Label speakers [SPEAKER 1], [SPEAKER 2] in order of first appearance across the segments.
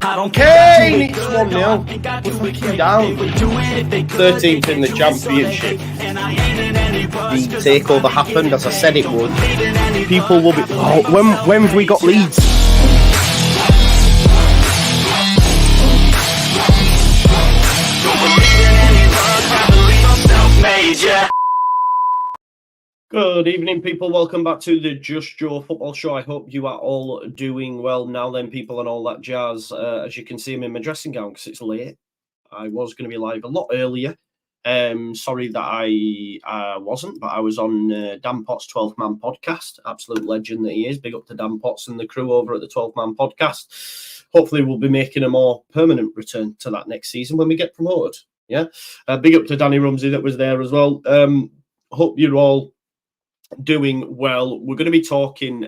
[SPEAKER 1] Kane, it's 1-0. We're fucking down. 13th in the championship. The takeover happened as I said it would. People will be. Oh, when have we got Leeds? Good evening, people. Welcome back to the Just Joe Football Show. I hope you are all doing well now then, people, and all that jazz. As you can see, I'm in my dressing gown because it's late. I was going to be live a lot earlier. Sorry that I wasn't, but I was on Dan Potts' 12-man podcast. Absolute legend that he is. Big up to Dan Potts and the crew over at the 12-man podcast. Hopefully we'll be making a more permanent return to that next season when we get promoted. Yeah. Big up to Danny Rumsey that was there as well. Hope you're all doing well. We're going to be talking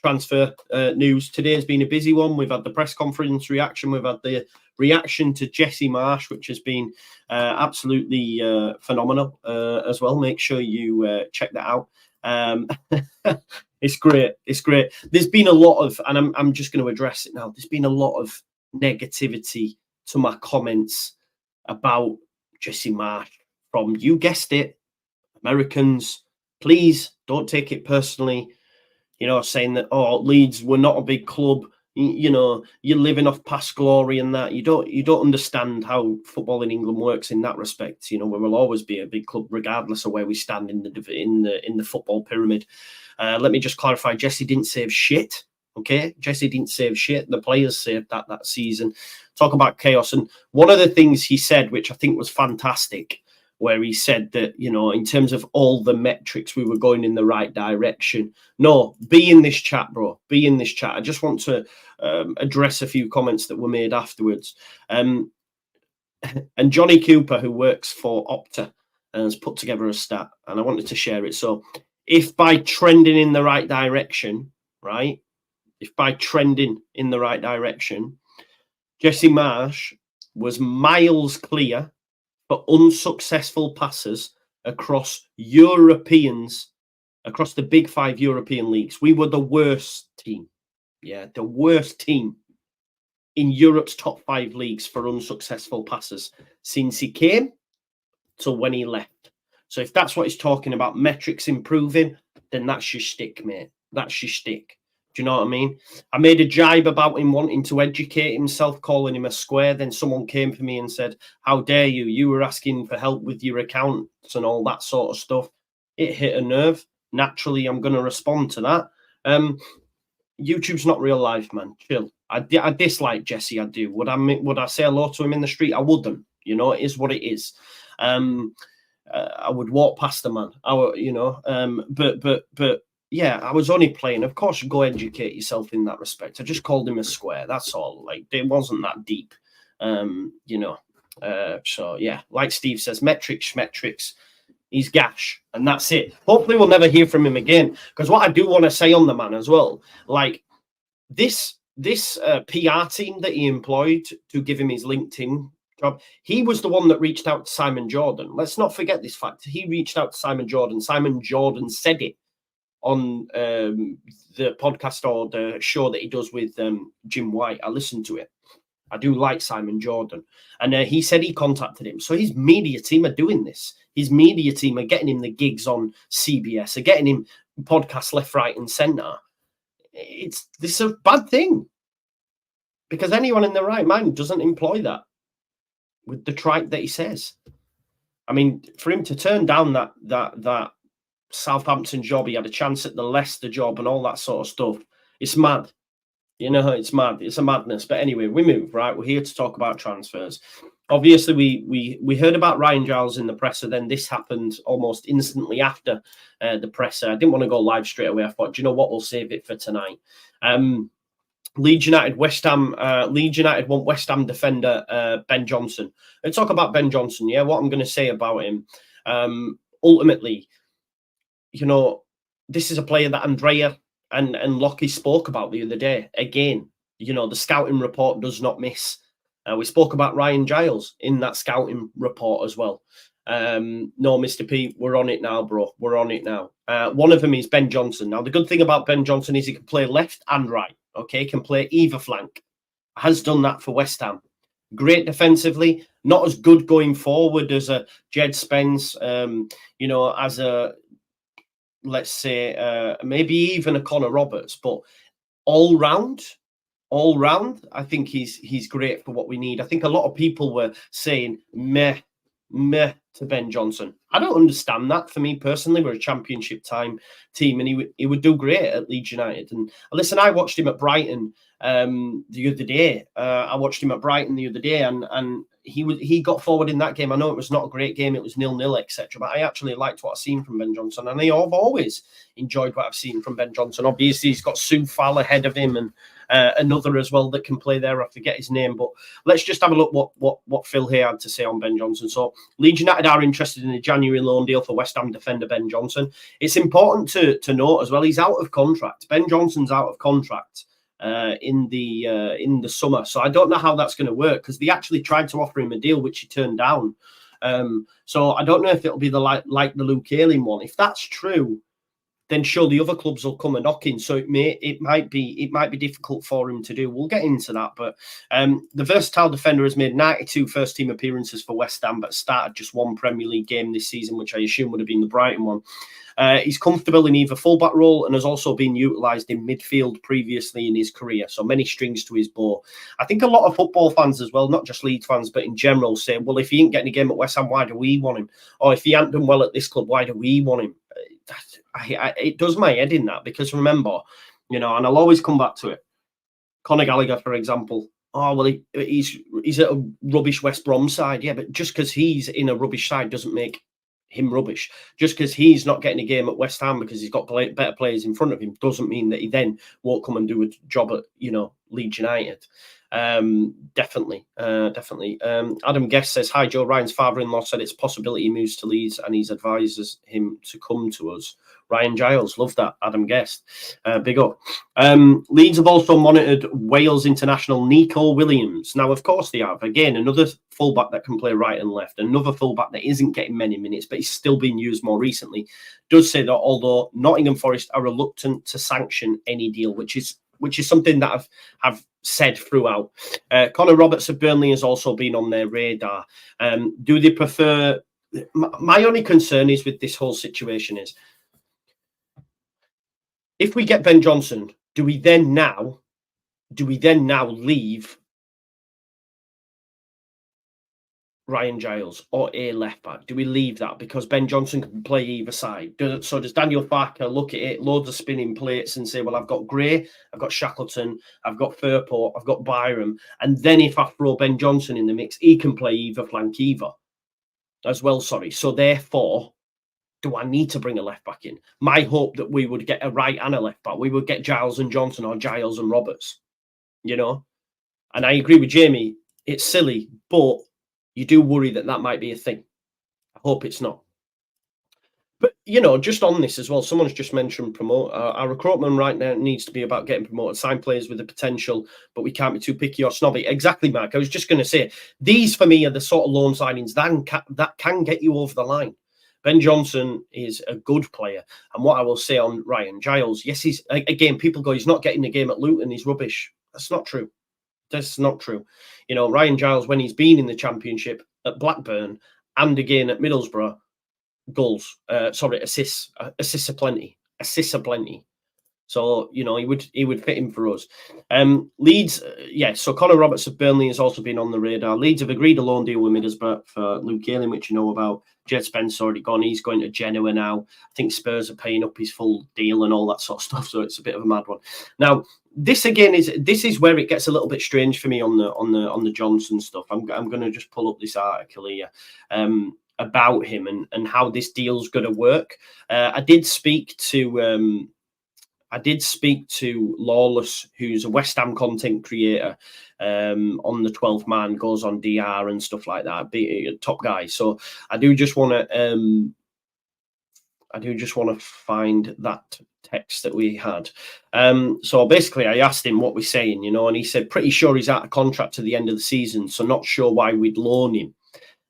[SPEAKER 1] transfer news. Today has been a busy one. We've had the press conference reaction. We've had the reaction to Jesse Marsch, which has been absolutely phenomenal as well. Make sure you check that out. It's great. It's great. There's been a lot of, and I'm just going to address it now. There's been a lot of negativity to my comments about Jesse Marsch from, you guessed it, Americans. Please don't take it personally, saying that, Leeds were not a big club, you're living off past glory and that. You don't understand how football in England works in that respect. We will always be a big club regardless of where we stand in the football pyramid. Let me just clarify, Jesse didn't save shit. Okay, Jesse didn't save shit. The players saved that season. Talk about chaos. And one of the things he said, which I think was fantastic, where he said that, in terms of all the metrics, we were going in the right direction. No, be in this chat, bro. Be in this chat. I just want to address a few comments that were made afterwards. And Johnny Cooper, who works for Opta, has put together a stat, and I wanted to share it. So if by trending in the right direction, right? If by trending in the right direction, Jesse Marsch was miles clear for unsuccessful passes across across the big 5 European leagues. We were the worst team. Yeah, the worst team in Europe's top 5 leagues for unsuccessful passes since he came to when he left. So if that's what he's talking about, metrics improving, then that's your shtick, mate. That's your shtick. Do you know what I mean? I made a jibe about him wanting to educate himself, calling him a square. Then someone came for me and said, how dare you? You were asking for help with your accounts and all that sort of stuff. It hit a nerve. Naturally, I'm going to respond to that. YouTube's not real life, man. Chill. I dislike Jesse. I do. Would I say hello to him in the street? I wouldn't. It is what it is. I would walk past the man. But yeah, I was only playing. Of course, go educate yourself in that respect. I just called him a square. That's all. Like, it wasn't that deep, So yeah, like Steve says, metrics. He's gash, and that's it. Hopefully, we'll never hear from him again. Because what I do want to say on the man as well, like this PR team that he employed to give him his LinkedIn job, he was the one that reached out to Simon Jordan. Let's not forget this fact. He reached out to Simon Jordan. Simon Jordan said it on the podcast or the show that he does with Jim White. I listened to it. I do like Simon Jordan. And he said he contacted him. So his media team are doing this. His media team are getting him the gigs on CBS, are getting him podcasts left, right, and centre. This is a bad thing. Because anyone in their right mind doesn't employ that with the tripe that he says. I mean, for him to turn down that Southampton job, he had a chance at the Leicester job and all that sort of stuff. It's mad. It's mad. It's a madness. But anyway, we move, right? We're here to talk about transfers. Obviously, we heard about Ryan Giles in the presser. Then this happened almost instantly after the presser. I didn't want to go live straight away. I thought, do you know what? We'll save it for tonight. Leeds United want West Ham defender Ben Johnson. Let's talk about Ben Johnson. Yeah, what I'm going to say about him. Ultimately, this is a player that Andrea and Lockie spoke about the other day. Again, the scouting report does not miss. We spoke about Ryan Giles in that scouting report as well. No, Mr. P, we're on it now, bro. We're on it now. One of them is Ben Johnson. Now, the good thing about Ben Johnson is he can play left and right. Okay, he can play either flank. has done that for West Ham. Great defensively, not as good going forward as a Jed Spence, you know, as a, let's say, maybe even a Connor Roberts, but all round, I think he's great for what we need. I think a lot of people were saying meh to Ben Johnson. I don't understand that. For me personally, we're a championship team, and he would do great at Leeds United. And listen, I watched him at Brighton the other day. And he got forward in that game. I know it was not a great game; it was 0-0, etc. But I actually liked what I've seen from Ben Johnson, and I've always enjoyed what I've seen from Ben Johnson. Obviously, he's got Sue Fall ahead of him, and another as well that can play there. I forget his name, but let's just have a look what Phil here had to say on Ben Johnson. So Leeds United are interested in a January loan deal for West Ham defender Ben Johnson. It's important to note as well, he's out of contract. Ben Johnson's out of contract in the summer, so I don't know how that's going to work, because they actually tried to offer him a deal which he turned down. So I don't know if it'll be like the Luke Ayling one. If that's true, then sure, the other clubs will come a knocking. So it might be difficult for him to do. We'll get into that. But the versatile defender has made 92 first-team appearances for West Ham, but started just one Premier League game this season, which I assume would have been the Brighton one. He's comfortable in either fullback role and has also been utilised in midfield previously in his career. So many strings to his bow. I think a lot of football fans as well, not just Leeds fans, but in general, say, well, if he ain't getting a game at West Ham, why do we want him? Or if he ain't done well at this club, why do we want him? It does my head in that, because remember, you know, and I'll always come back to it. Conor Gallagher, for example. Oh, well, he's at a rubbish West Brom side. Yeah, but just because he's in a rubbish side doesn't make him rubbish. Just because he's not getting a game at West Ham because he's got better players in front of him doesn't mean that he then won't come and do a job at, you know, Leeds United. Definitely. Adam Guest says, hi Joe, Ryan's father-in-law said it's a possibility he moves to Leeds and he's advises him to come to us. Ryan Giles, love that. Adam Guest, big up. Leeds have also monitored Wales international Nico Williams. Now, of course they have. Again, another fullback that can play right and left, another fullback that isn't getting many minutes, but he's still being used more recently. Does say that although Nottingham Forest are reluctant to sanction any deal, which is something that I've said throughout. Connor Roberts of Burnley has also been on their radar. Do they prefer? My only concern is with this whole situation is, if we get Ben Johnson, do we then now leave Ryan Giles or a left back? Do we leave that because Ben Johnson can play either side? So does Daniel Farker look at it, loads of spinning plates, and say, well, I've got Gray, I've got Shackleton, I've got Fairport, I've got Byram, and then if I throw Ben Johnson in the mix, he can play either flank either as well. Sorry. So therefore, do I need to bring a left back in? My hope that we would get a right and a left back. We would get Giles and Johnson or Giles and Roberts, you know? And I agree with Jamie. It's silly, but you do worry that might be a thing. I hope it's not. But, you know, just on this as well, someone's just mentioned promote. Our recruitment right now needs to be about getting promoted, sign players with the potential, but we can't be too picky or snobby. Exactly, Mark. I was just going to say, these for me are the sort of loan signings that can get you over the line. Ben Johnson is a good player. And what I will say on Ryan Giles, yes, he's, again, people go, he's not getting the game at Luton, he's rubbish. That's not true. That's not true. You know, Ryan Giles, when he's been in the Championship at Blackburn and again at Middlesbrough, assists are plenty. Assists are plenty. So, you know, he would fit in for us. Leeds, so Connor Roberts of Burnley has also been on the radar. Leeds have agreed a loan deal with Middlesbrough for Luke Ayling, which you know about. Jed Spence already gone. He's going to Genoa now. I think Spurs are paying up his full deal and all that sort of stuff. So it's a bit of a mad one. Now, this is where it gets a little bit strange for me on the Johnson stuff. I'm going to just pull up this article here about him and how this deal's going to work. I did speak to Lawless, who's a West Ham content creator on the 12th Man, goes on DR and stuff like that. Be a top guy. So I do just want to find that text that we had. So basically, I asked him what we're saying, you know, and he said pretty sure he's out of contract to the end of the season, so not sure why we'd loan him.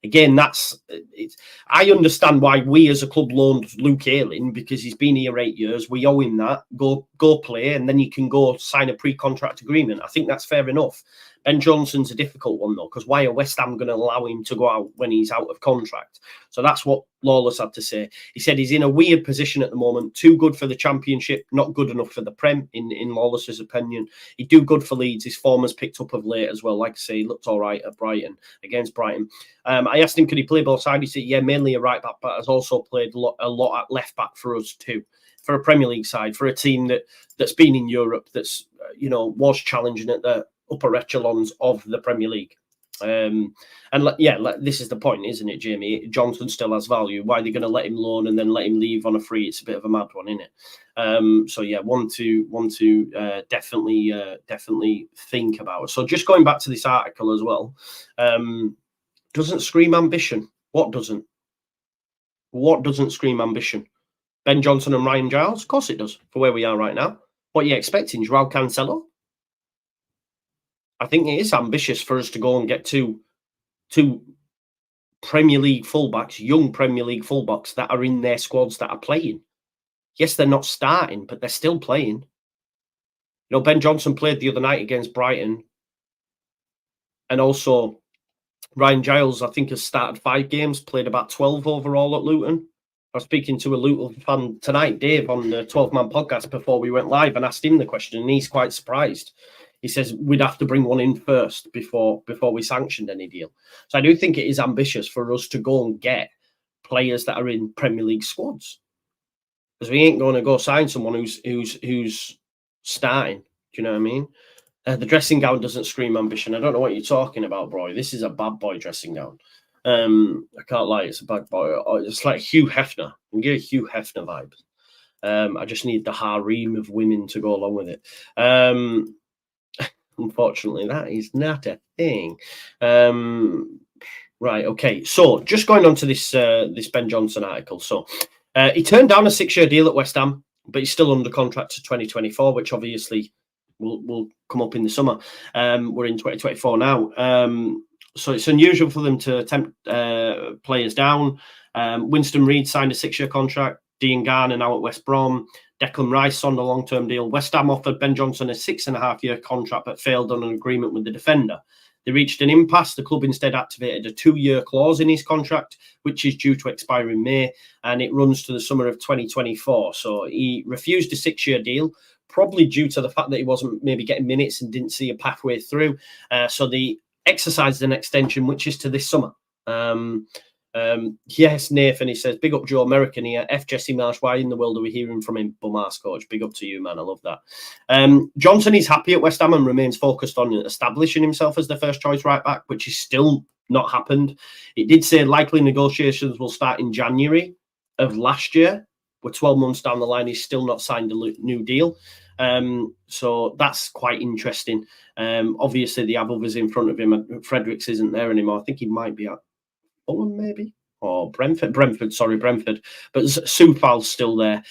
[SPEAKER 1] Again, I understand why we as a club loaned Luke Ayling, because he's been here 8 years. We owe him that. Go play, and then you can go sign a pre-contract agreement. I think that's fair enough. Ben Johnson's a difficult one, though, because why are West Ham going to allow him to go out when he's out of contract? So that's what Lawless had to say. He said he's in a weird position at the moment, too good for the Championship, not good enough for the Prem, in Lawless's opinion. He'd do good for Leeds. His form has picked up of late as well. Like I say, he looked all right at Brighton, against Brighton. I asked him, could he play both sides? He said, yeah, mainly a right back, but has also played a lot at left back for us too. For a Premier League side, for a team that's been in Europe, that's was challenging at the upper echelons of the Premier League. This is the point, isn't it, Jamie? Johnson still has value. Why are they going to let him loan and then let him leave on a free? It's a bit of a mad one, isn't it? One to definitely think about. So just going back to this article as well, doesn't scream ambition. What doesn't? What doesn't scream ambition? Ben Johnson and Ryan Giles? Of course it does, for where we are right now. What are you expecting? Joao Cancelo? I think it is ambitious for us to go and get two Premier League fullbacks, young Premier League fullbacks that are in their squads that are playing. Yes, they're not starting, but they're still playing. Ben Johnson played the other night against Brighton. And also, Ryan Giles, I think, has started 5 games, played about 12 overall at Luton. I was speaking to a Luton fan tonight, Dave, on the 12-man podcast before we went live, and asked him the question, and he's quite surprised. He says we'd have to bring one in first before we sanctioned any deal. So I do think it is ambitious for us to go and get players that are in Premier League squads, because we ain't going to go sign someone who's starting. Do you know what I mean? The dressing gown doesn't scream ambition. I don't know what you're talking about, bro. This is a bad boy dressing gown. I can't lie, it's a bad boy. It's like Hugh Hefner. You get Hugh Hefner vibes. I just need the harem of women to go along with it. Unfortunately, that is not a thing. Right, okay. So just going on to this Ben Johnson article. So he turned down a 6-year deal at West Ham, but he's still under contract to 2024, which obviously will come up in the summer. We're in 2024 now. So it's unusual for them to tempt players down. Winston Reid signed a 6-year contract. Dean Garner now at West Brom. Declan Rice on the long-term deal. West Ham offered Ben Johnson a 6.5-year contract, but failed on an agreement with the defender. They reached an impasse. The club instead activated a 2-year clause in his contract, which is due to expire in May, and it runs to the summer of 2024. So he refused a 6-year deal, probably due to the fact that he wasn't maybe getting minutes and didn't see a pathway through. So they exercised an extension, which is to this summer. Yes, Nathan, he says, big up Joe American here. F. Jesse Marsch, why in the world are we hearing from him? Bum-ass coach. Big up to you, man. I love that. Johnson is happy at West Ham and remains focused on establishing himself as the first choice right back, which is still not happened. It did say likely negotiations will start in January of last year. We're 12 months down the line. He's still not signed a new deal. So that's quite interesting. Obviously, the have others in front of him. Fredericks isn't there anymore. I think he might be at Fulham, maybe, or Brentford. But Soufal's still there.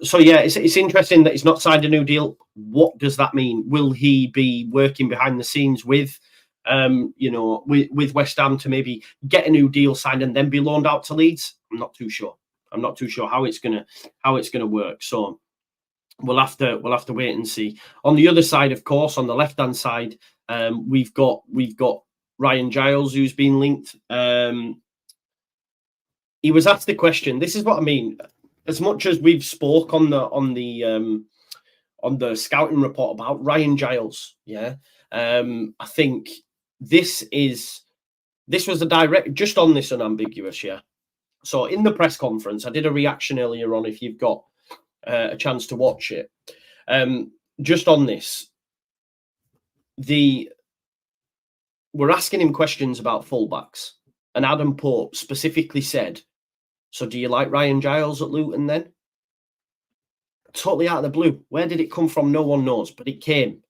[SPEAKER 1] So yeah, it's interesting that he's not signed a new deal. What does that mean? Will he be working behind the scenes with West Ham to maybe get a new deal signed and then be loaned out to Leeds? I'm not too sure how it's gonna work. So we'll have to wait and see. On the other side, of course, on the left hand side, we've got Ryan Giles, who's been linked. He was asked the question. This is what I mean. As much as we've spoke on the scouting report about Ryan Giles, I think this was a direct, just on this unambiguous, So in the press conference, I did a reaction earlier on. If you've got a chance to watch it, just on this, we're asking him questions about fullbacks, and Adam Pope specifically said, "So do you like Ryan Giles at Luton then?" Totally out of the blue. Where did it come from? No one knows, but it came.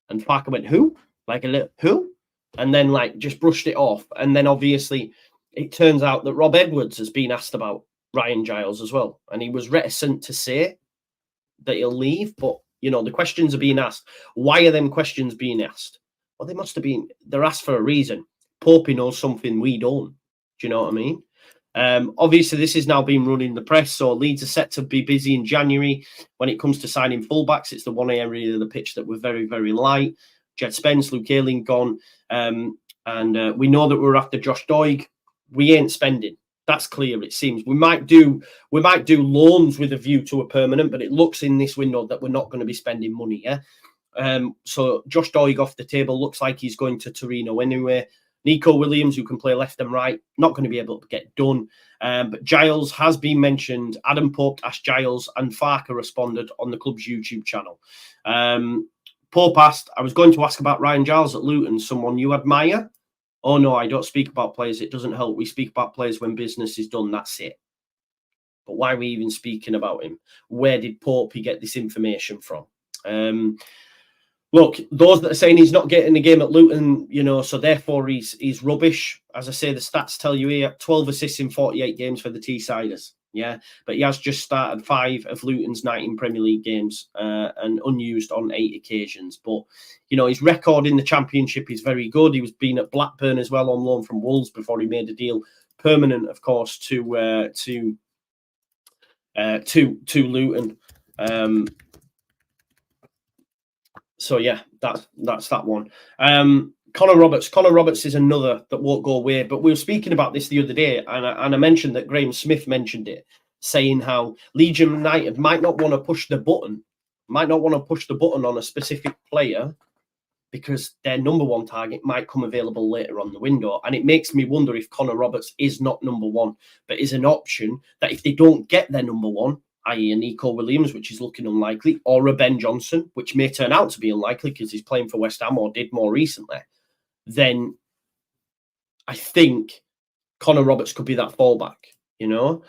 [SPEAKER 1] And Parker went, "Who?" Like a little who, and then just brushed it off. And then obviously, it turns out that Rob Edwards has been asked about Ryan Giles as well, and he was reticent to say that he'll leave. But the questions are being asked. Why are them questions being asked? Well, they must have been. They're asked for a reason. Popey knows something we don't. Do you know what I mean? Obviously, this is now being run in the press, so Leeds are set to be busy in January when it comes to signing fullbacks. It's the one area of the pitch that we're very, very light. Jed Spence, Luke Ayling gone. And we know that we're after JUSTJOE. We ain't spending. That's clear, it seems. We might do loans with a view to a permanent, but it looks in this window that we're not going to be spending money, yeah? So JUSTJOE off the table. Looks like he's going to Torino anyway. Nico Williams, who can play left and right, not going to be able to get done. But Giles has been mentioned. Adam Pope asked Giles, and Farker responded on the club's YouTube channel. Pope asked, I was going to ask about Ryan Giles at Luton, someone you admire? Oh, no, I don't speak about players. It doesn't help. We speak about players when business is done. That's it. But why are we even speaking about him? Where did Pope get this information from? Look, those that are saying he's not getting a game at Luton, you know, so therefore he's rubbish. As I say, the stats tell you here, 12 assists in 48 games for the Teessiders. Yeah, but he has just started 5 of Luton's 19 Premier League games and unused on 8 occasions. But, you know, his record in the Championship is very good. He was been at Blackburn as well on loan from Wolves before he made a deal permanent, of course, to Luton. So yeah, that's that one. Connor Roberts is another that won't go away. But we were speaking about this the other day, and I mentioned that Graham Smith mentioned it, saying how Leeds United might not want to push the button on a specific player because their number one target might come available later on the window. And it makes me wonder if Connor Roberts is not number one, but is an option that if they don't get their number one, i.e. a Nico Williams, which is looking unlikely, or a Ben Johnson, which may turn out to be unlikely because he's playing for West Ham or did more recently, then I think Connor Roberts could be that fallback, you know?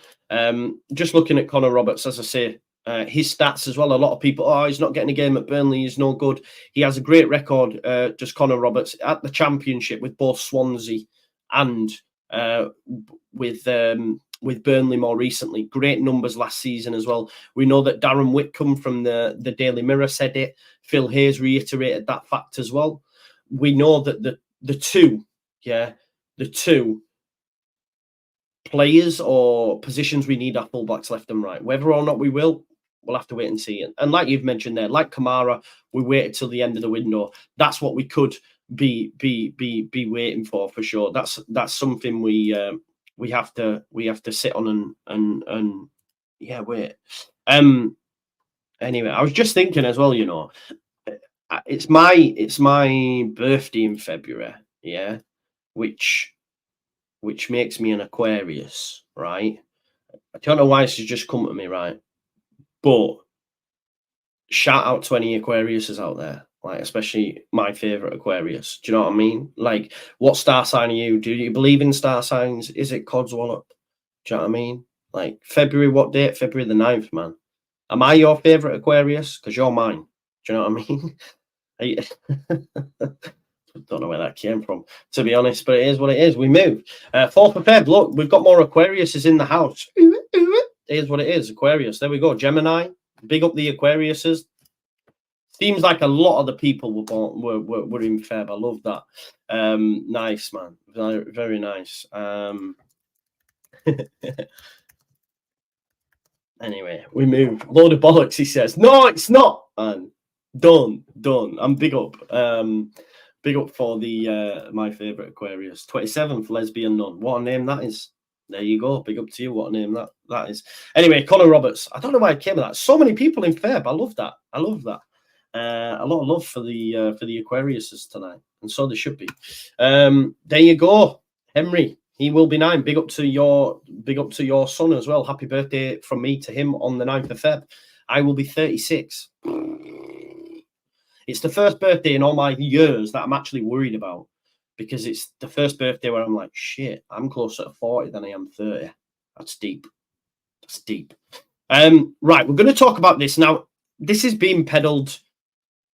[SPEAKER 1] Just looking at Connor Roberts, as I say, his stats as well, a lot of people, he's not getting a game at Burnley, he's no good. He has a great record, just Connor Roberts, at the Championship with both Swansea and with Burnley more recently. Great numbers last season as well. We know that Darren Whitcomb from the Daily Mirror said it. Phil Hayes reiterated that fact as well. We know that the two players or positions we need are fullbacks left and right. Whether or not we will, we'll have to wait and see. And like you've mentioned there, like Kamara, we waited till the end of the window. That's what we could be waiting for sure. That's something we have to sit on and yeah, wait. Anyway, I was just thinking as well, you know, it's my birthday in February, yeah, which makes me an Aquarius, right? I don't know why this has just come to me, right? But shout out to any Aquariuses out there, like especially my favorite Aquarius. Do you know what I mean? Like, what star sign are you? Do you believe in star signs? Is it Codswallop? Do you know what I mean? Like, February, what date? February the 9th, man. Am I your favorite Aquarius? Because you're mine. Do you know what I mean? I don't know where that came from, to be honest, but it is what it is. We move. 4th of Feb. Look, we've got more Aquariuses in the house. It is what it is. Aquarius. There we go. Gemini. Big up the Aquariuses. Seems like a lot of the people were in Feb. I love that. Nice, man. Very, very nice. Anyway, we move. Load of bollocks, he says. No, it's not. Man. Done. I'm big up. Big up for the my favourite Aquarius. 27th, lesbian nun. What a name that is. There you go. Big up to you. What a name that is. Anyway, Connor Roberts. I don't know why I came with that. So many people in Feb. I love that. A lot of love for the Aquariuses tonight, and so they should be. There you go, Henry. He will be 9. Big up to your son as well. Happy birthday from me to him on the 9th of Feb. I will be 36. It's the first birthday in all my years that I'm actually worried about, because it's the first birthday where I'm like, shit, I'm closer to 40 than I am 30. That's deep. That's deep. Right, we're going to talk about this now. This is being peddled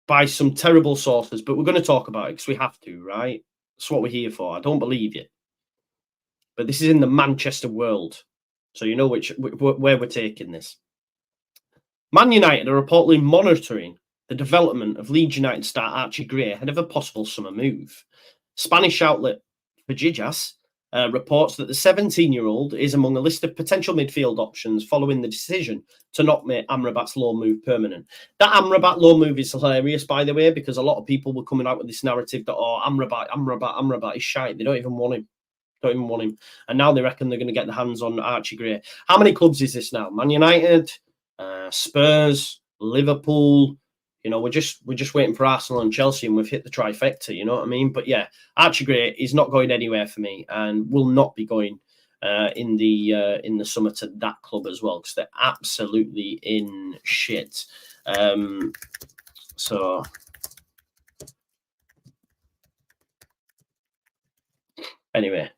[SPEAKER 1] by some terrible sources, but we're going to talk about it because we have to, right? That's what we're here for. I don't believe you. But this is in the Manchester world, so you know where we're taking this. Man United are reportedly monitoring the development of Leeds United star Archie Gray ahead of a possible summer move. Spanish outlet Fajijas reports that the 17-year-old is among a list of potential midfield options following the decision to not make Amrabat's loan move permanent. That Amrabat loan move is hilarious, by the way, because a lot of people were coming out with this narrative that, oh, Amrabat is shite. They don't even want him. And now they reckon they're going to get their hands on Archie Gray. How many clubs is this now? Man United, Spurs, Liverpool. You know, we're just waiting for Arsenal and Chelsea, and we've hit the trifecta. You know what I mean? But yeah, Archie Gray is not going anywhere for me, and will not be going in the summer to that club as well, because they're absolutely in shit. So anyway,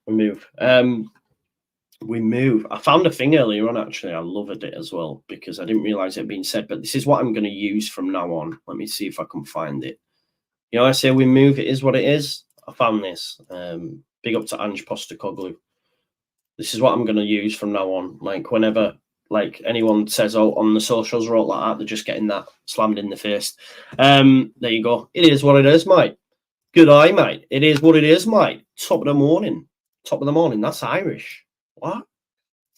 [SPEAKER 1] we move. I found a thing earlier on, actually. I loved it as well, because I didn't realize it had been said, but this is what I'm going to use from now on. Let me see if I can find it. You know, I say we move, it is what it is. I found this. Big up to Ange Postecoglou. This is what I'm going to use from now on. Like, whenever like anyone says, oh, on the socials or all like that, they're just getting that slammed in the face. There you go. It is what it is, mate. Good eye, mate. It is what it is, mate. Top of the morning. That's Irish. What?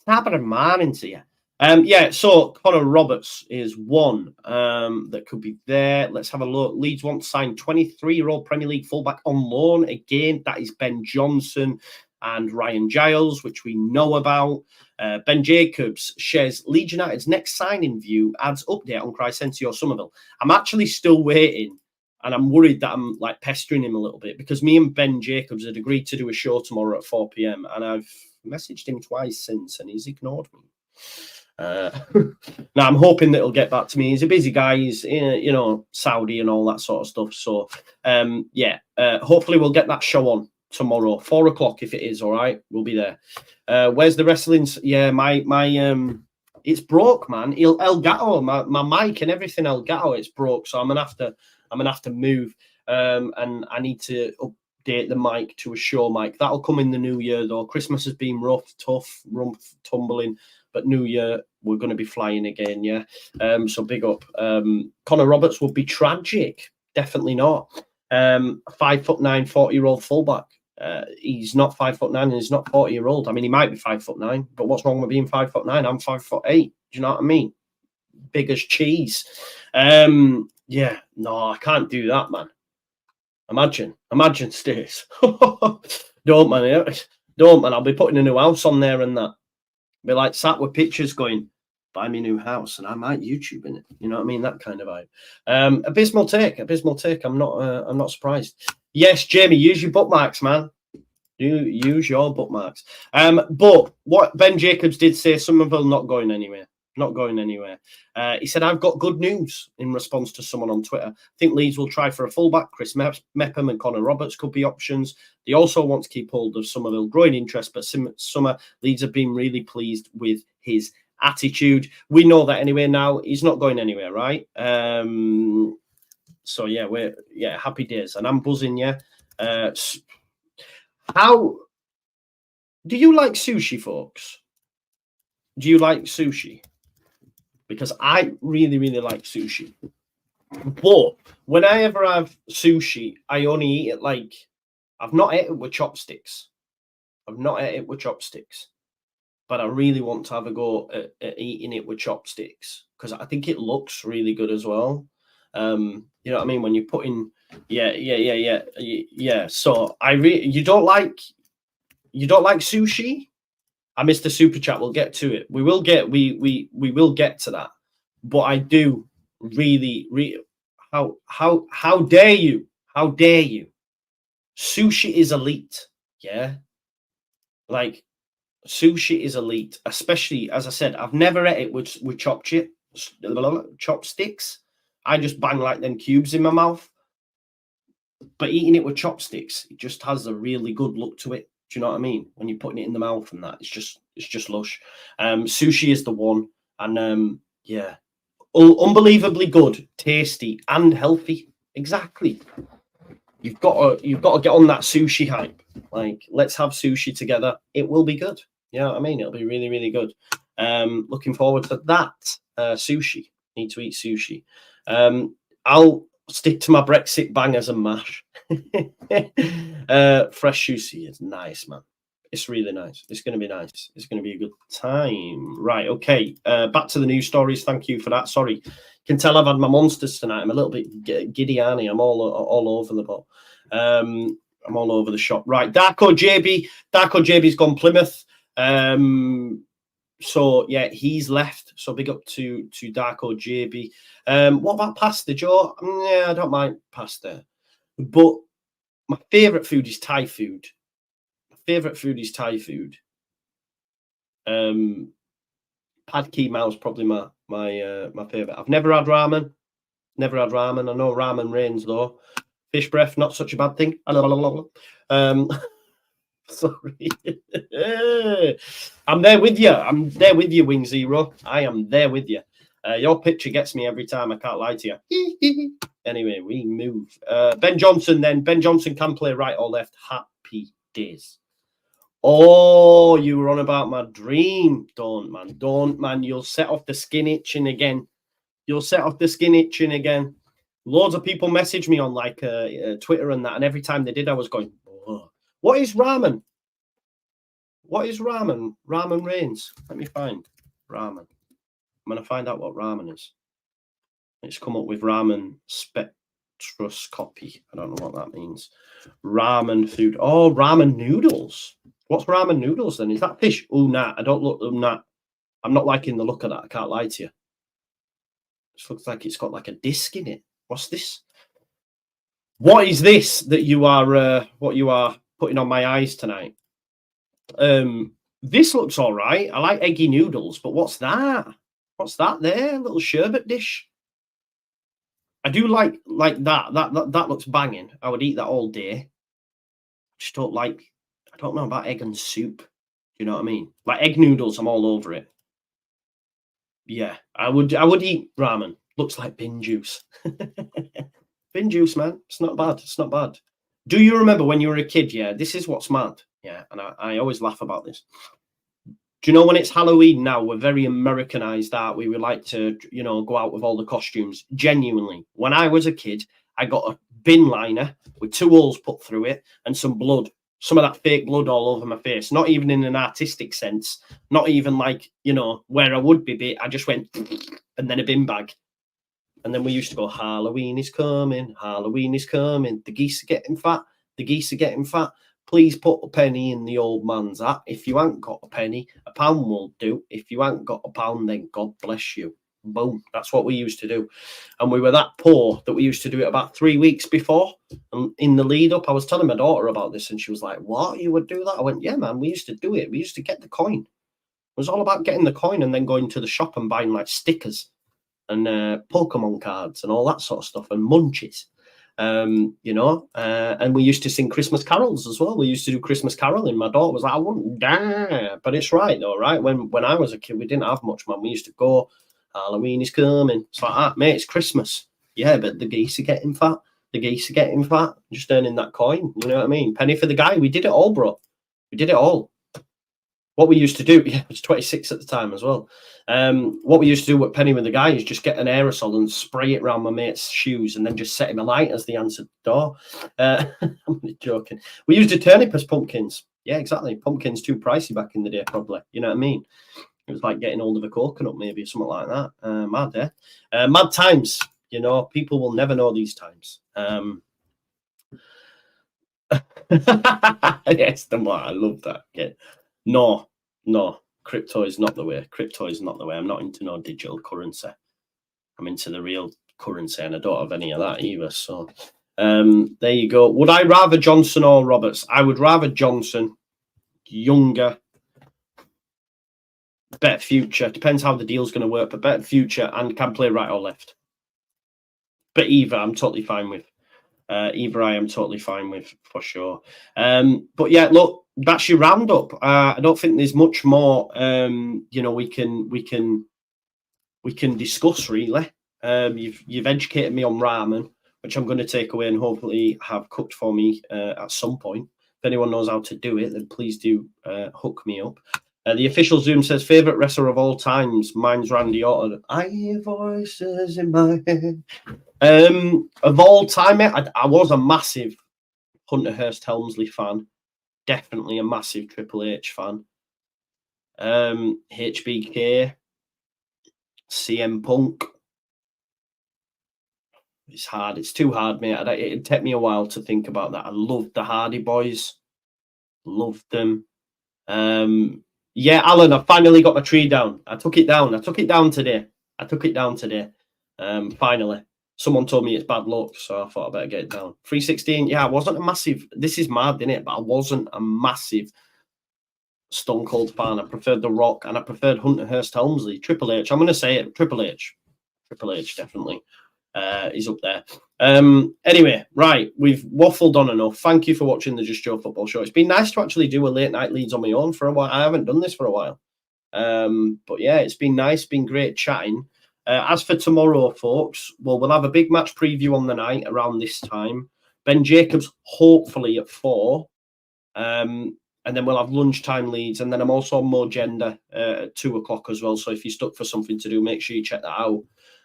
[SPEAKER 1] Top of the morning to you. Yeah, so Connor Roberts is one that could be there. Let's have a look. Leeds want to sign 23-year-old Premier League fullback on loan. Again, that is Ben Johnson and Ryan Giles, which we know about. Ben Jacobs shares Leeds United's next signing view, adds update on Crescencio Somerville. I'm actually still waiting, and I'm worried that I'm like pestering him a little bit, because me and Ben Jacobs had agreed to do a show tomorrow at 4 p.m. and I've messaged him twice since, and he's ignored me. Now I'm hoping that he'll get back to me. He's a busy guy. He's you know, Saudi and all that sort of stuff. So yeah, hopefully we'll get that show on tomorrow, 4 o'clock if it is. All right, we'll be there. Where's the wrestling? Yeah, my it's broke, man. Elgato, my mic and everything Elgato, it's broke. So I'm gonna have to move, and I need to update the mic to a show mic. That'll come in the new year though. Christmas has been rough, tumbling, but new year we're going to be flying again. Yeah. So big up. Connor Roberts would be tragic. Definitely not. 5'9", 40-year-old fullback. He's not 5'9" and he's not 40-year-old. I mean, he might be 5'9", but what's wrong with being 5'9"? I'm 5'8". Do you know what I mean? Big as cheese. Yeah, no, I can't do that, man. Imagine, Stace. Don't, man. I'll be putting a new house on there and that. Be like sat with pictures going, buy me a new house, and I might YouTube in it. You know what I mean? That kind of vibe. Abysmal take. I'm not surprised. Yes, Jamie, use your bookmarks, man. You use your bookmarks. But what Ben Jacobs did say, Somerville not going anywhere. He said, I've got good news in response to someone on Twitter. I think Leeds will try for a fullback. Chris Mepham and Connor Roberts could be options. They also want to keep hold of Somerville, growing interest, but Summer Leeds have been really pleased with his attitude. We know that anyway now. He's not going anywhere, right? So yeah, happy days. And I'm buzzing, yeah. How do you like sushi, folks? Do you like sushi? Because I really, really like sushi. But when I ever have sushi, I only eat it like, I've not ate it with chopsticks. But I really want to have a go at eating it with chopsticks, because I think it looks really good as well. You know what I mean? When you put in, yeah. So you don't like sushi? I missed the super chat. We'll get to it. We will get to that. But I do really how dare you? How dare you? Sushi is elite. Yeah. Like, sushi is elite, especially, as I said, I've never ate it with chopsticks. I just bang like them cubes in my mouth. But eating it with chopsticks, it just has a really good look to it. Do you know what I mean? When you're putting it in the mouth and that, it's just lush. Sushi is the one, and yeah, unbelievably good, tasty, and healthy. Exactly. You've got to get on that sushi hype. Like, let's have sushi together. It will be good. You know what I mean? It'll be really, really good. Looking forward to that. Sushi. Need to eat sushi. I'll stick to my Brexit bangers and mash. Fresh sushi is nice, man. It's really nice. It's going to be nice. It's going to be a good time. Right, okay. Back to the news stories. Thank you for that. Sorry. You can tell I've had my monsters tonight. I'm a little bit giddy, aren't I? I'm all over the ball. I'm all over the shop. Right, Darko JB's gone Plymouth. So yeah, he's left. So big up to Darko JB. What about pasta, Joe? Yeah, I don't mind pasta, but my favourite food is Thai food. Favorite food is Thai food. Pad Kee Mao's probably my favorite. I've never had ramen. Never had ramen. I know ramen reigns though. Fish breath, not such a bad thing. Sorry. I'm there with you. I'm there with you, Wing Zero. I am there with you. Your picture gets me every time. I can't lie to you. Anyway, we move. Ben Johnson then. Ben Johnson can play right or left. Happy days. Oh, you were on about my dream. Don't, man. You'll set off the skin itching again. Loads of people message me on like Twitter and that, and every time they did, I was going, oh. What is ramen? Ramen reigns. Let me find ramen. I'm going to find out what ramen is. It's come up with ramen spectroscopy. I don't know what that means. Ramen food. Oh, ramen noodles. What's ramen noodles then? Is that fish? Oh, nah. I don't look. Nah. I'm not liking the look of that. I can't lie to you. It looks like it's got like a disc in it. What's this? What is this that you are? What you are putting on my eyes tonight? This looks all right. I like eggy noodles, but what's that? What's that there? A little sherbet dish. I do like that. That looks banging. I would eat that all day. Just don't like. I don't know about egg and soup. You know what I mean? Like egg noodles, I'm all over it. Yeah, I would eat ramen. Looks like bin juice. Bin juice, man. It's not bad. It's not bad. Do you remember when you were a kid? Yeah, this is what's mad. Yeah, and I always laugh about this. Do you know when it's Halloween now, we're very Americanized, aren't we? We like to, you know, go out with all the costumes. Genuinely, when I was a kid, I got a bin liner with 2 holes put through it and some blood. Some of that fake blood all over my face, not even in an artistic sense, not even like, you know, where I would be. I just went and then a bin bag. And then we used to go, Halloween is coming, Halloween is coming. The geese are getting fat, the geese are getting fat. Please put a penny in the old man's hat. If you ain't got a penny, a pound will do. If you ain't got a pound, then God bless you. Boom. That's what we used to do. And we were that poor that we used to do it about 3 weeks before. And in the lead up, I was telling my daughter about this and she was like, what? You would do that? I went, yeah, man, we used to do it. We used to get the coin. It was all about getting the coin and then going to the shop and buying like stickers and Pokemon cards and all that sort of stuff and munchies. You know, and we used to sing Christmas carols as well. We used to do Christmas caroling. My daughter was like, I wouldn't dare. But it's right though, right? When I was a kid, we didn't have much, man. We used to go, Halloween is coming. It's like that, mate, it's Christmas. Yeah, but the geese are getting fat. The geese are getting fat. Just earning that coin. You know what I mean? Penny for the guy. We did it all, bro. We did it all. What we used to do, yeah, I was 26 at the time as well. What we used to do with Penny with the guy is just get an aerosol and spray it around my mate's shoes and then just set him alight as they answered the door. I'm only joking. We used a turnip as pumpkins. Yeah, exactly. Pumpkins too pricey back in the day, probably. You know what I mean? It was like getting hold of a coconut, maybe, something like that. Mad, eh? Mad times. You know, people will never know these times. Yes, the more I love that. Yeah. No, crypto is not the way. Crypto is not the way. I'm not into no digital currency. I'm into the real currency, and I don't have any of that either. So, there you go. Would I rather Johnson or Roberts? I would rather Johnson. Younger, better future. Depends how the deal's going to work, but better future and can play right or left. But either I'm totally fine with. Either I am totally fine with for sure. But yeah, look, that's your roundup. I don't think there's much more you know we can discuss really. You've educated me on ramen, which I'm going to take away and hopefully have cooked for me at some point. If anyone knows how to do it, then please do hook me up. The official Zoom says favorite wrestler of all times. Mine's Randy Orton. I hear voices in my head. Of all time, I was a massive Hunter Hearst Helmsley fan. definitely a massive Triple H fan. HBK, CM Punk. It's hard. It's too hard, mate. It'd take me a while to think about that. I loved the Hardy Boys. Loved them. Yeah, Alan, I finally got my tree down. I took it down. I took it down today. Finally. Someone told me it's bad luck, so I thought I better get it down. 316. Yeah, I wasn't a massive. This is mad, isn't it? But I wasn't a massive Stone Cold fan. I preferred The Rock and I preferred Hunter Hearst Helmsley. Triple H. I'm going to say it. Triple H. Triple H, definitely. He's up there. Anyway, right, we've waffled on enough. Thank you for watching the Just Joe Football Show. It's been nice to actually do a late night Leeds on my own for a while. I haven't done this for a while. But yeah, it's been nice, been great chatting. As for tomorrow, folks, well, we'll have a big match preview on the night around this time. Ben Jacobs, hopefully at 4. And then we'll have lunchtime Leeds. And then I'm also on Mo Gender at 2 o'clock as well. So if you're stuck for something to do, make sure you check that out.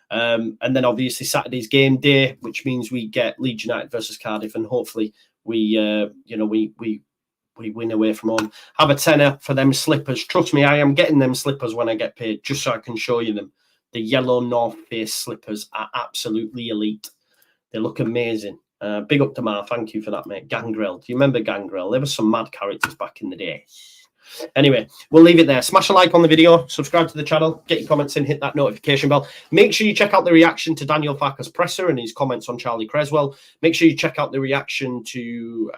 [SPEAKER 1] And then obviously Saturday's game day, which means we get Leeds United versus Cardiff, and hopefully we win away from home. Have a tenner for them slippers. Trust me, I am getting them slippers when I get paid, just so I can show you them. The yellow North Face slippers are absolutely elite. They look amazing. Big up to Mar. Thank you for that, mate. Gangrel. Do you remember Gangrel? There were some mad characters back in the day. Anyway, we'll leave it there. Smash a like on the video, subscribe to the channel, get your comments in, hit that notification bell. Make sure you check out the reaction to Daniel Farke's presser and his comments on Charlie Creswell. Make sure you check out the reaction to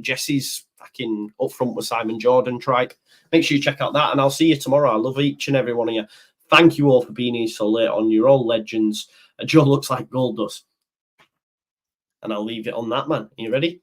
[SPEAKER 1] Jesse's fucking up front with Simon Jordan tripe. Make sure you check out that, and I'll see you tomorrow. I love each and every one of you. Thank you all for being here so late on. You're all legends. Joe looks like gold dust. And I'll leave it on that, man. Are you ready?